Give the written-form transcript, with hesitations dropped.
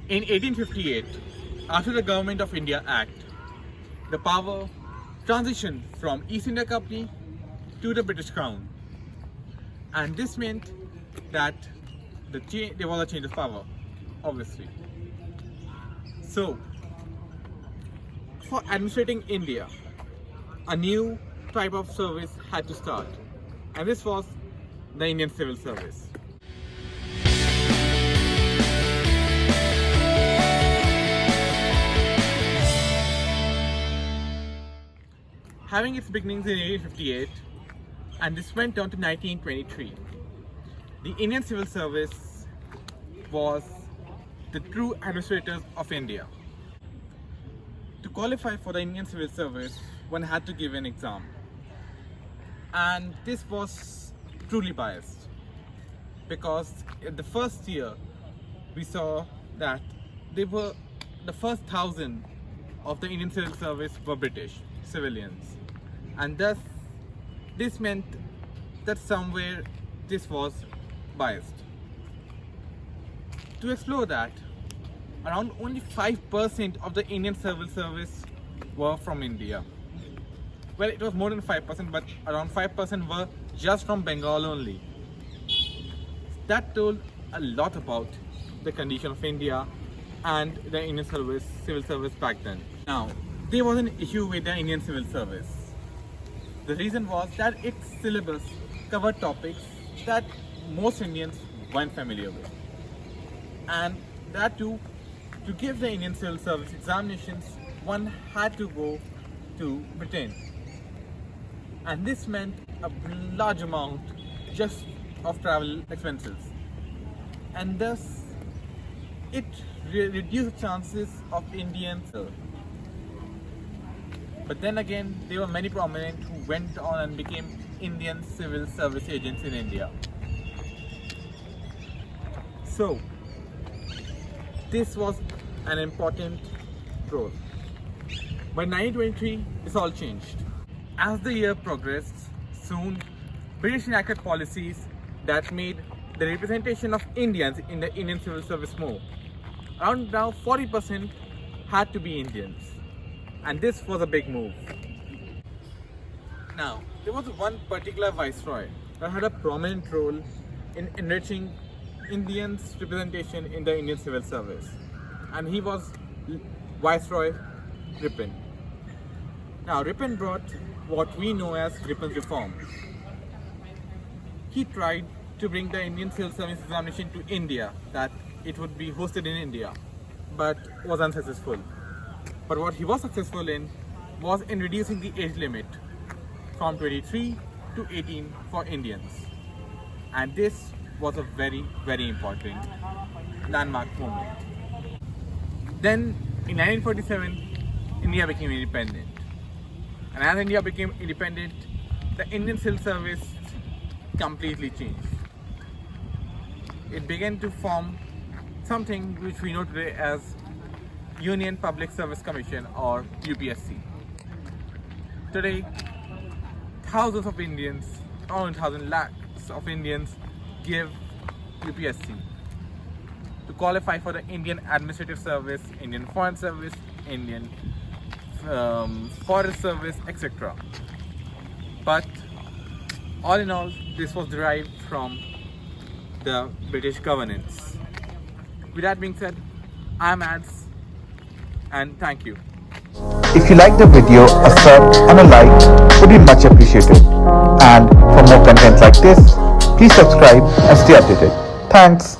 In 1858, after the Government of India Act, the power transitioned from East India Company to the British Crown, and this meant that there was a change of power, obviously. So, for administrating India, a new type of service had to start, and this was the Indian Civil Service. Having its beginnings in 1858, and this went on to 1923. The Indian Civil Service was the true administrators of India. To qualify for the Indian Civil Service, one had to give an exam, and this was truly biased because in the first year we saw that they were the first 1,000 of the Indian Civil Service were British civilians, and thus this meant that somewhere this was biased. To explore that, around only 5% of the Indian Civil Service were from India. Well, it was more than 5%, but around 5% were just from Bengal only. That told a lot about the condition of India and the Indian Civil Service back then. Now, there was an issue with the Indian Civil Service. The reason was that its syllabus covered topics that most Indians weren't familiar with. And that too, to give the Indian Civil Service examinations, one had to go to Britain. And this meant a large amount just of travel expenses. And thus, it reduced the chances of Indians. But then again, there were many prominent who went on and became Indian Civil Service agents in India. So, this was an important role. By 1923, this all changed. As the year progressed, soon British enacted policies that made the representation of Indians in the Indian Civil Service more. Around now 40% had to be Indians, and this was a big move. Now, there was one particular viceroy that had a prominent role in enriching Indians' representation in the Indian Civil Service, and he was Viceroy Ripon. Now, Ripon brought what we know as Ripon's reform. He tried to bring the Indian Civil Service examination to India, that it would be hosted in India, but was unsuccessful. But what he was successful in was in reducing the age limit from 23 to 18 for Indians. And this was a very, very important landmark moment. Then in 1947, India became independent. And as India became independent, the Indian Civil Service completely changed. It began to form something which we know today as Union Public Service Commission, or UPSC. Today, thousands of Indians, or 1,000 lakhs of Indians give UPSC to qualify for the Indian Administrative Service, Indian Foreign Service, Indian Forest Service, etc. But all in all, this was derived from the British governance. With that being said, I'm Ads, and thank you. If you like the video, a sub and a like would be much appreciated. And for more content like this, please subscribe and stay updated. Thanks.